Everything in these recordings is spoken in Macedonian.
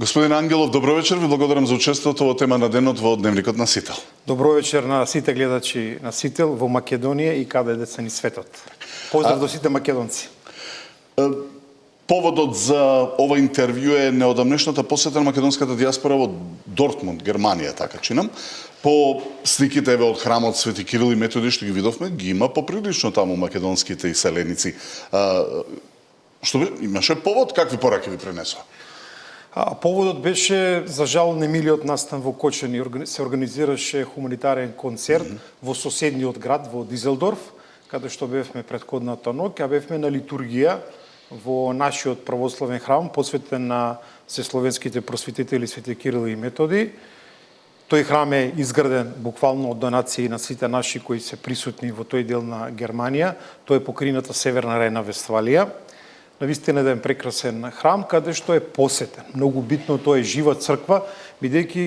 Господин Ангелов, добро вечер, ви благодарам за учеството во тема на денот во Дневникот на Сител. Добро вечер на сите гледачи на Сител во Македонија и каде деца ни светот. Поздрав до сите македонци. Поводот за ова интервју е неодамнешната посета на македонската диаспора во Дортмунд, Германија, така чинам. По сликите од храмот Свети Кирил и Методи што ги видовме, ги има поприлично таму македонските иселеници. Што имаше повод, какви пораки ви пренесоа? Поводот беше, за жал, немилиот настан во Кочани. Се организираше хуманитарен концерт во соседниот град, во Дизелдорф, каде што бевме претходната ноќ, а бевме на литургија во нашиот православен храм, посветен на сесловенските просветители Свети Кирил и Методи. Тој храм е изграден буквално од донации на сите наши кои се присутни во тој дел на Германија. Тој е покрината Северна Рајна-Вестфалија. Навистина еден прекрасен храм, каде што е посетен. Многу битно, тоа е жива црква, бидејќи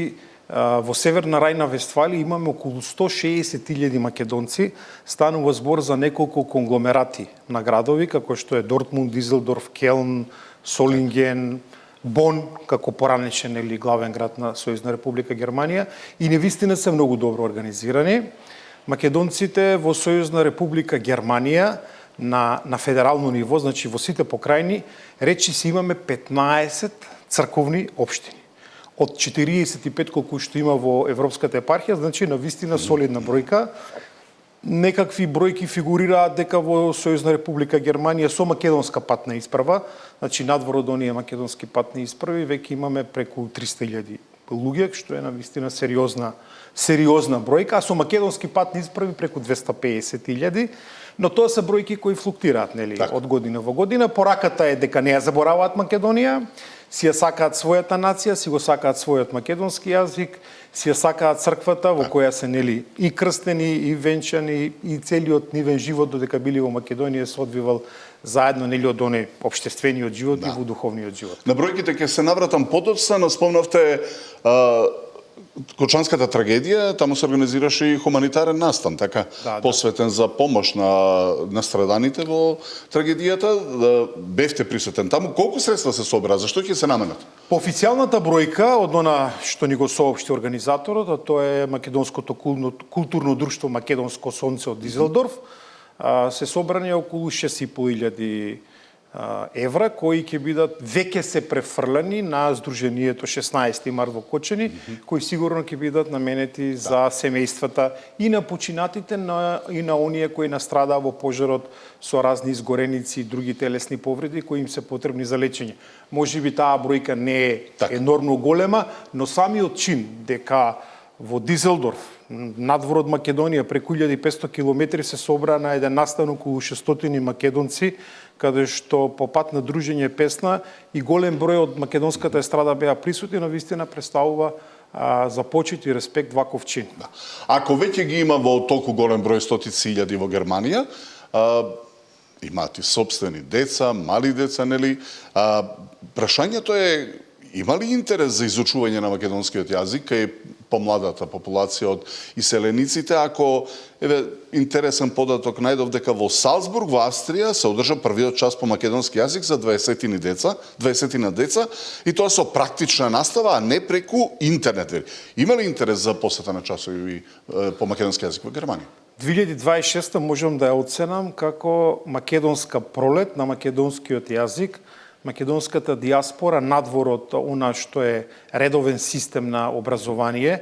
во Северна Рајна-Вестфалија имаме околу 160.000 македонци. Станува збор за неколку конгломерати на градови, како што е Дортмунд, Дизелдорф, Келн, Солинген, Бон, како поранешен или главен град на Сојузна република Германија, и навистина се многу добро организирани. Македонците во Сојузна република Германија на федерално ниво, значи во сите покрајни, речиси имаме 15 црковни општини. Од 45 колку што има во Европската епархија, значи навистина солидна бројка. Некакви бројки фигурираат дека во Сојузна република Германија со македонска патна исправа, значи надвор од оние македонски патни исправи, веќе имаме преку 300.000 луѓе, што е навистина сериозна бројка, а со македонски патни исправи преку 250.000. Но тоа се бројки кои флуктираат, нели, од година во година. Пораката е дека не ја забораваат Македонија, си ја сакаат својата нација, си го сакаат својот македонски јазик, си ја сакаат црквата во која се, нели, и крстени, и венчани, и целиот нивен живот додека били во Македонија се одвивал заедно, нели, од оној општествениот живот и во духовниот живот. На бројките ќе се навратам подоцна, но спомнавте Кочанската трагедија, таму се организираше и хуманитарен настан, така, посветен за помош на страданите во трагедијата. Бевте присутен таму. Колку средства се собра? Зашто ќе се наменат? По официјалната бројка, од она што ни го соопшти организаторот, а тоа е Македонското културно друштво Македонско сонце од Дизелдорф, се собрани околу 6.500 евра, кои ќе бидат веќе се префрлени на Сдруженијето 16 март во Кочани, кои сигурно ќе бидат наменети за семејствата и на починатите и на оние кои настрадаа во пожарот со разни изгореници и други телесни повреди кои им се потребни за лечење. Можеби таа бројка не е енормно голема, но самиот чин дека во Дизелдорф, надвор од Македонија, преку 1500 километри се собра на еден настан околу 600 македонци, каде што по пат на дружење песна и голем број од македонската естрада беа присутни, но вистина представува за почит и респект ваков чин. Ако веќе ги има во толку голем број стотици илјади во Германија, имаат и собствени деца, мали деца, нели? Прашањето е, има ли интерес за изучување на македонскиот јазик кај помладата популација од иселениците? Ако, интересен податок најдов дека во Салцбург, во Австрија, се одржа првиот час по македонски јазик за 20 деца, и тоа со практична настава, а не преку интернет. Има ли интерес за посета на часови по македонски јазик во Германија? 2026 можам да ја оценам како македонска пролет на македонскиот јазик. Македонската диаспора, надвор од она што е редовен систем на образование,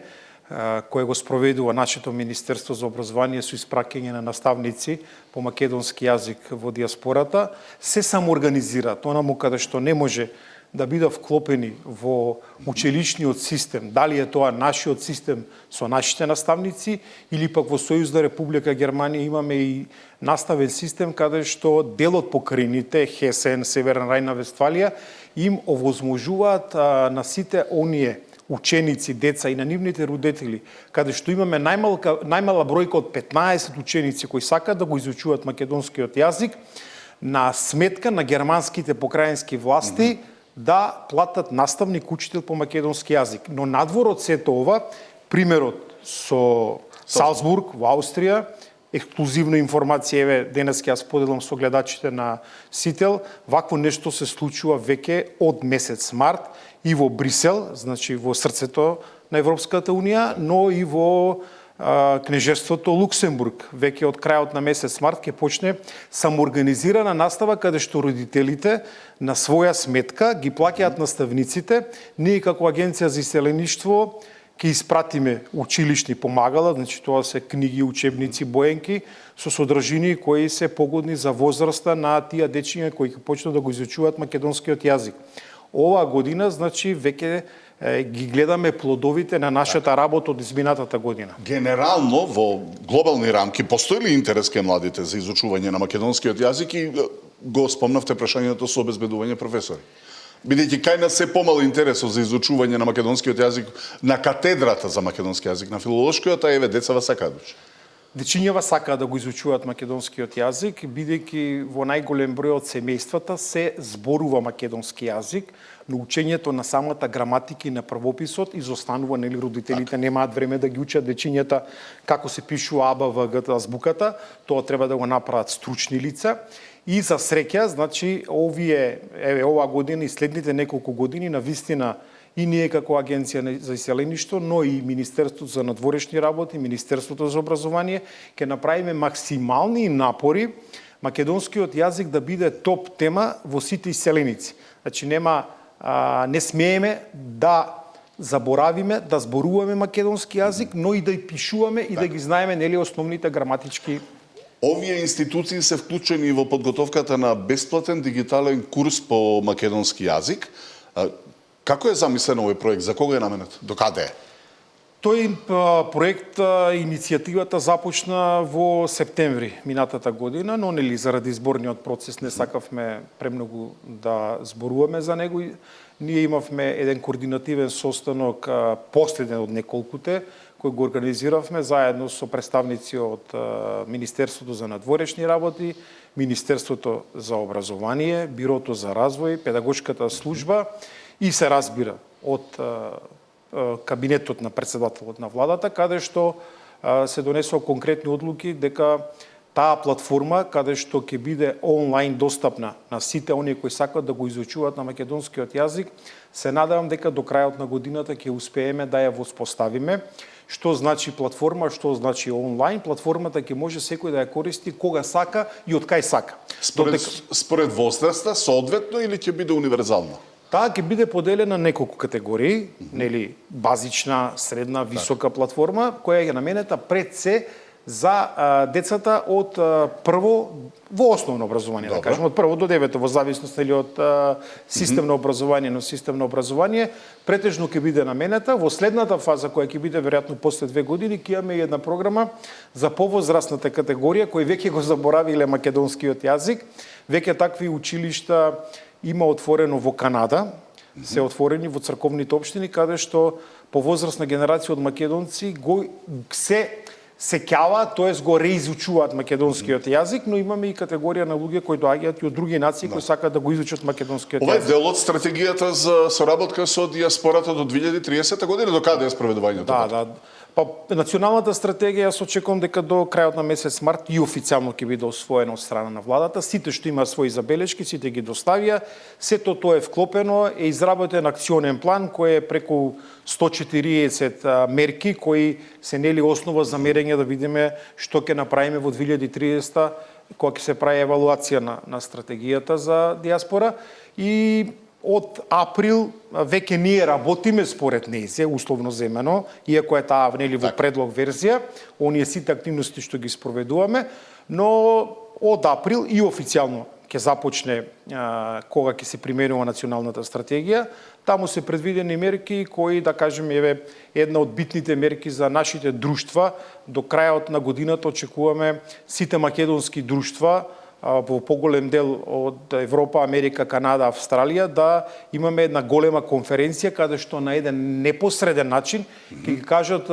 кој го спроведува нашето Министерство за образование со испраќање на наставници по македонски јазик во диаспората, се самоорганизираат. Онаму каде што не може да бидат вклопени во училишниот систем, дали е тоа нашиот систем со нашите наставници, или пак во Сојузна република Германија имаме и наставен систем каде што дел од покрајните, Хесен, Северна Рајна-Вестфалија, им овозможуваат на сите оние ученици, деца и на нивните родители, каде што имаме најмала бројка од 15 ученици кои сакаат да го изучуваат македонскиот јазик, на сметка на германските покрајински власти, да платат наставник, учител по македонски јазик. Но надвор од сето ова, примерот со Салцбург во Австрија, ексклузивна информација, еве денес ќе ја споделам со гледачите на Сител, вакво нешто се случува веќе од месец март и во Брисел, значи во срцето на Европската унија, но и во кнежеството Луксембург. Веќе од крајот на месец март ќе почне самоорганизирана настава каде што родителите на своја сметка ги плаќаат наставниците. Ние како Агенција за иселеништво ќе испратиме училишни помагала, значи тоа се книги, учебници, боенки со содржини кои се погодни за возраста на тие дечиња кои ќе почнат да го изучуваат македонскиот јазик. Оваа година, значи, веќе ги гледаме плодовите на нашата работа од изминатата година. Генерално, во глобални рамки, постои ли интерес кај младите за изучување на македонскиот јазик и го спомнавте прашањето со обезбедување професори? Бидејќи кај нас се помал интересот за изучување на македонскиот јазик на катедрата за македонски јазик на филолошкиот, а еве децава сакаат да учат. Дечињава сакаат да го изучуваат македонскиот јазик, бидејќи во најголем број од семејствата се зборува македонски јазик, но учењето на самата граматика и на правописот изостанува, нели родителите немаат време да ги учат дечињата како се пишува АБ, ВГ, азбуката, тоа треба да го направат стручни лица. И за среќа, значи, оваа година и следните неколку години, навистина и ние како Агенција за иселеништво, но и Министерството за надворешни работи, Министерството за образование, ќе направиме максимални напори македонскиот јазик да биде топ тема во сите иселеници. Значи, не смееме да заборавиме да зборуваме македонски јазик, но и да ја пишуваме и да ги знаеме, нели, основните граматички. Овие институции се вклучени во подготовката на бесплатен дигитален курс по македонски јазик. Како е замислен овој проект? За кого е наменет? До каде е? Тој проект, иницијативата започна во септември минатата година, но нели заради изборниот процес не сакавме премногу да зборуваме за него. Ние имавме еден координативен состанок, последен од неколкуте, кој го организиравме заедно со представници од Министерството за надворешни работи, Министерството за образование, Бирото за развој, Педагошката служба и се разбира од кабинетот на председателот на владата, каде што се донесоа конкретни одлуки дека таа платформа, каде што ќе биде онлайн достапна на сите оние кои сакаат да го изучуваат на македонскиот јазик, се надевам дека до крајот на годината ќе успееме да ја воспоставиме. Што значи платформа, што значи онлайн? Платформата ќе може секој да ја користи кога сака и од кај сака. Според возраста, соодветно, или ќе биде универзална? Таа ќе биде поделена на неколку категории, нели, базична, средна, висока платформа, која е наменета пред се за децата од прво во основно образование, да кажем, од прво до девето, во зависност или од системно образование, но системно образование претежно ќе биде наменета. Во следната фаза, која ќе биде веројатно после 2 години, ќе имаме една програма за повозрастната категорија, кои веќе го заборавиле македонскиот јазик. Веќе такви училишта има отворено во Канада, се отворени во црковните општини, каде што повозрастна генерација од македонци го се сеќаваат, тоест го реизучуваат македонскиот јазик, но имаме и категорија на луѓе кои доаѓаат и од други нации кои сакаат да го изучат македонскиот јазик. Ова е дел од стратегијата за соработка со диаспората до 2030 година, до каде е спроведувањето? Да. Па националната стратегија се очекувам дека до крајот на месец март и официјално ќе биде освоена од страна на владата. Сите што има своји забелешки, сите ги доставија. Сето тоа е вклопено, е изработен акционен план кој е преку 140 мерки кои се нели основа за мерење да видиме што ќе направиме во 2030 кога ќе се прави евалуација на стратегијата за диаспора. И од април веќе ние работиме според нејзе, условно земено, иако е таа нели во предлог верзија, оние сите активности што ги спроведуваме, но од април и официјално ќе започне кога ќе се применува националната стратегија. Таму се предвидени мерки кои, да кажем, еве една од битните мерки за нашите друштва. До крајот на годината очекуваме сите македонски друштва во поголем дел од Европа, Америка, Канада, Австралија, да имаме една голема конференција каде што на еден непосреден начин ќе ги кажат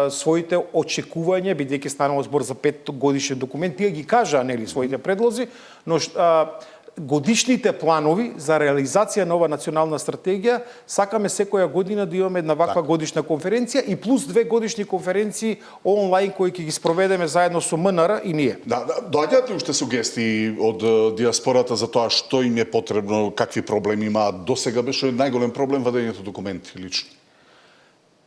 своите очекувања, бидејќи станува збор за 5 годишен документ, тие ги кажа нели своите предлози, но годишните планови за реализација на ова национална стратегија, сакаме секоја година да имаме една ваква годишна конференција и плюс 2 годишни конференции онлайн кои ќе ги спроведеме заедно со МНР и ние. Да, доаѓаат ли уште сугестии од диаспората за тоа што им е потребно, какви проблеми имаат? Досега беше најголем проблем вадењето документи лично.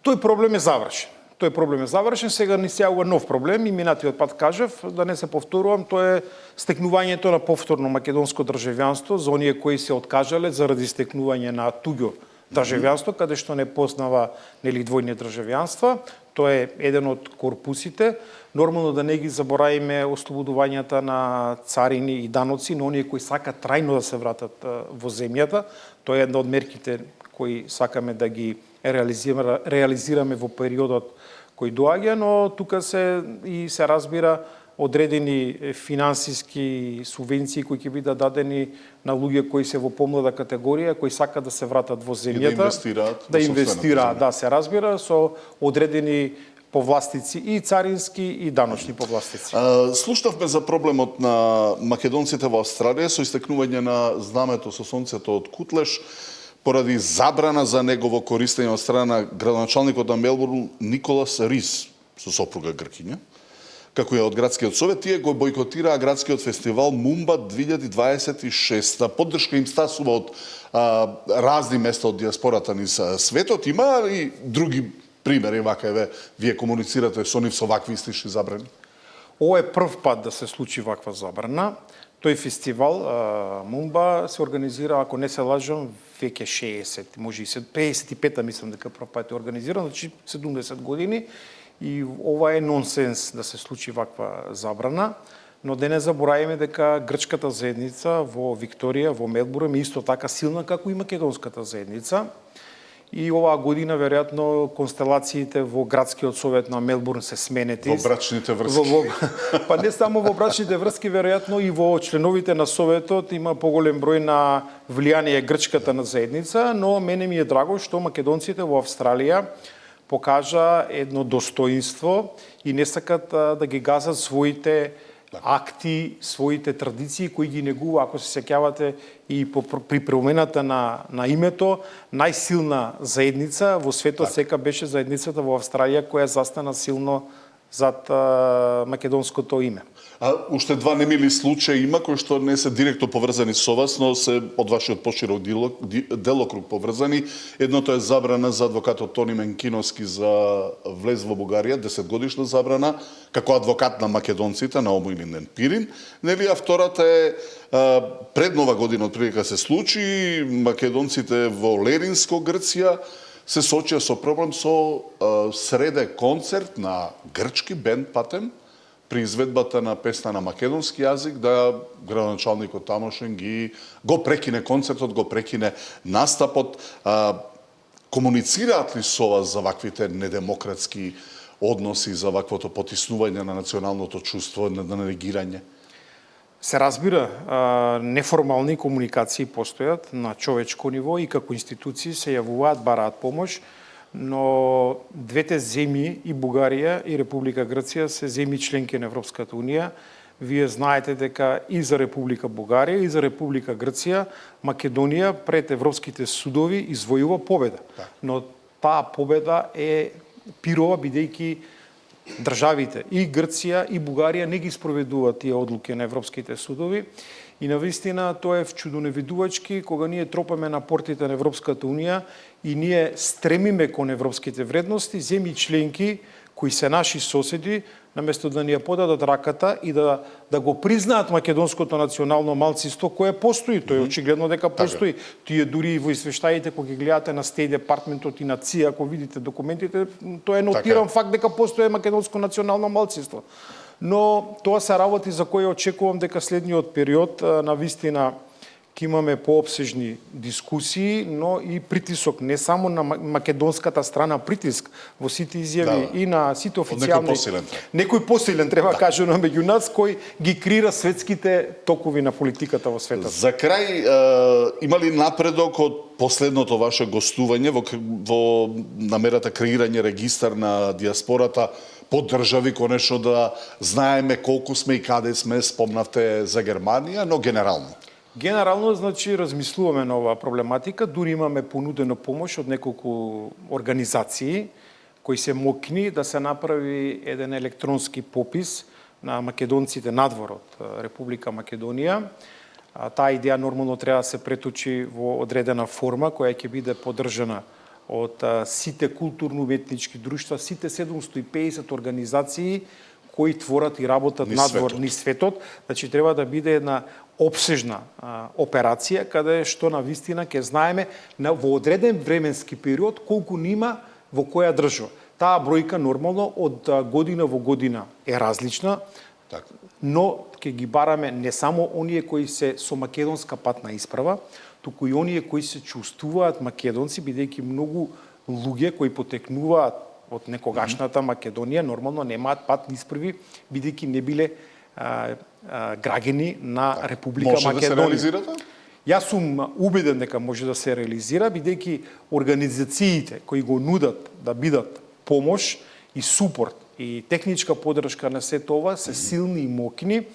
Тој проблем е завршен. Сега ни се јавува нов проблем и минатиот пат кажав, да не се повторувам, тоа е стекнувањето на повторно македонско државјанство за оние кои се откажале заради стекнување на туѓо државјанство, каде што не познава двојни државјанства. Тоа е еден од корпусите. Нормално да не ги заборавиме ослободувањата на царини и даноци на оние кои сакаат трајно да се вратат во земјата. Тоа е една од мерките кои сакаме да ги реализираме во периодот кој доаѓа, но тука се разбира одредени финансиски субвенции кои ќе бидат дадени на луѓе кои се во помлада категорија, кои сакаат да се вратат во земјата, да инвестираат, да се разбира, со одредени повластици и царински и даночни повластици. Слушнавме за проблемот на македонците во Австралија со истекнување на знамето со сонцето од Кутлеш, поради забрана за негово користење од страна на градоначалникот на Мелбурн Николас Рис со сопруга гркиња, како и од градскиот совет, тие го бойкотираа градскиот фестивал Мумба 2026. Поддршка им стасува од разни места од диаспората низ светот. Има и други примери, вака еве, вие комуницирате со нив со вакви истични забрани? Ова е прв пат да се случи ваква забрана. Тој фестивал Мумба се организира, ако не се лажам, веќе 60, може и 55-та мислам дека прв пат е организиран, значи 70 години, и ова е нонсенс да се случи ваква забрана, но да не забораваме дека грчката заедница во Викторија, во Мелбурн е исто така силна како и македонската заедница. И оваа година, веројатно, констелациите во градскиот совет на Мелбурн се сменети. Во брачните врски. Па не само во брачните врски, веројатно и во членовите на советот има поголем број на влијание грчката на заедница, но мене ми е драго што македонците во Австралија покажа едно достоинство и не сакат да ги газат своите акти, своите традиции кои ги негува, ако се сеќавате и при промената на името, најсилна заедница во светот сека беше заедницата во Австралија која застана силно зад македонското име. А уште два немили случаи има кои што не се директно поврзани со вас, но се од вашиот поширок делокруг поврзани. Едното е забрана за адвокатот Тони Менкиновски за влез во Бугарија, 10 годишна забрана, како адвокат на македонците, на Омоилинден Пирин. Нели, а втората е пред Нова година отприлика се случи, македонците во Леринско, Грција, се соочија со проблем со среде концерт на грчки бенд патем, при изведбата на песна на македонски јазик, да градоначалникот тамошен го прекине концертот, го прекине настапот. Комуницираат ли со вас за ваквите недемократски односи, за ваквото потиснување на националното чувство, на негирање? Се разбира, неформални комуникации постојат на човечко ниво и како институции се јавуваат, бараат помош, но двете земји, и Бугарија и Република Грција, се земји членки на Европската унија. Вие знаете дека и за Република Бугарија и за Република Грција Македонија пред европските судови извојува победа. Но таа победа е пирова, бидејќи државите и Грција и Бугарија не ги спроведуваат тие одлуки на европските судови. И навистина тоа е чудоневидувачки кога ние тропаме на портите на Европската унија и ние стремиме кон европските вредности, земји членки кои се наши соседи, наместо да ни ја подадат раката и да го признаат македонското национално малцинство кое постои, тоа е очигледно дека постои. Тие дури и во извештаите кога ги гледате на Стеј департментот и на ЦИА, ако видите документите, тоа е нотиран факт дека постои македонско национално малцинство. Но тоа се работи за кои очекувам дека следниот период навистина ќе имаме поопсежни дискусии, но и притисок не само на македонската страна, притиск во сите изјави и на сите официјални. Некој посилен треба кажано меѓу нас кој ги крира светските токови на политиката во светот. За крај, има ли напредок од последното ваше гостување во намерата креирање регистар на диаспората по држави, конечно да знаеме колку сме и каде сме, спомнавте за Германија, но генерално? Генерално, значи, размислуваме на оваа проблематика, дури имаме понудена помош од неколку организации кои се мокни да се направи еден електронски попис на македонците надвор од Република Македонија. Таа идеја нормално треба да се преточи во одредена форма која ќе биде поддржана од сите културно-уметнички друштва, сите 750 организации кои творат и работат надвор низ светот. Значи треба да биде една опсежна операција каде што на вистина ќе знаеме во одреден временски период колку нима во која држава. Таа бројка нормално од година во година е различна, така, но ќе ги бараме не само оние кои се со македонска патна исправа, туку и оние кои се чувствуваат македонци, бидејќи многу луѓе кои потекнуваат од некогашната Македонија нормално немаат патни исправи, бидејќи не биле граѓани на Република може Македонија. да се реализира тоа? Јас сум убеден дека може да се реализира, бидејќи организациите кои го нудат да бидат помош и супорт и техничка поддршка на сето ова се силни и мокни.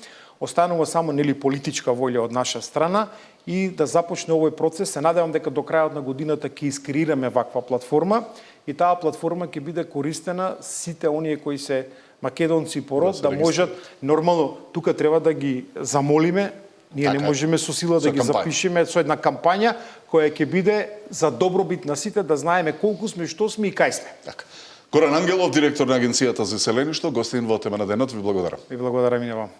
Останува само политичка волја од наша страна и да започне овој процес. Се надевам дека до крајот на годината ќе искреираме ваква платформа и таа платформа ќе биде користена сите оние кои се македонци по род да можат нормално тука треба да ги замолиме. Ние така, не можеме со сила да ги запишеме со една кампања која ќе биде за добробит на сите да знаеме колку сме, што сме и кај сме. Така. Горан Ангелов, директор на Агенцијата за селеништво, гостин во тема на денот, ви благодарам. Ви благодарам и на вам.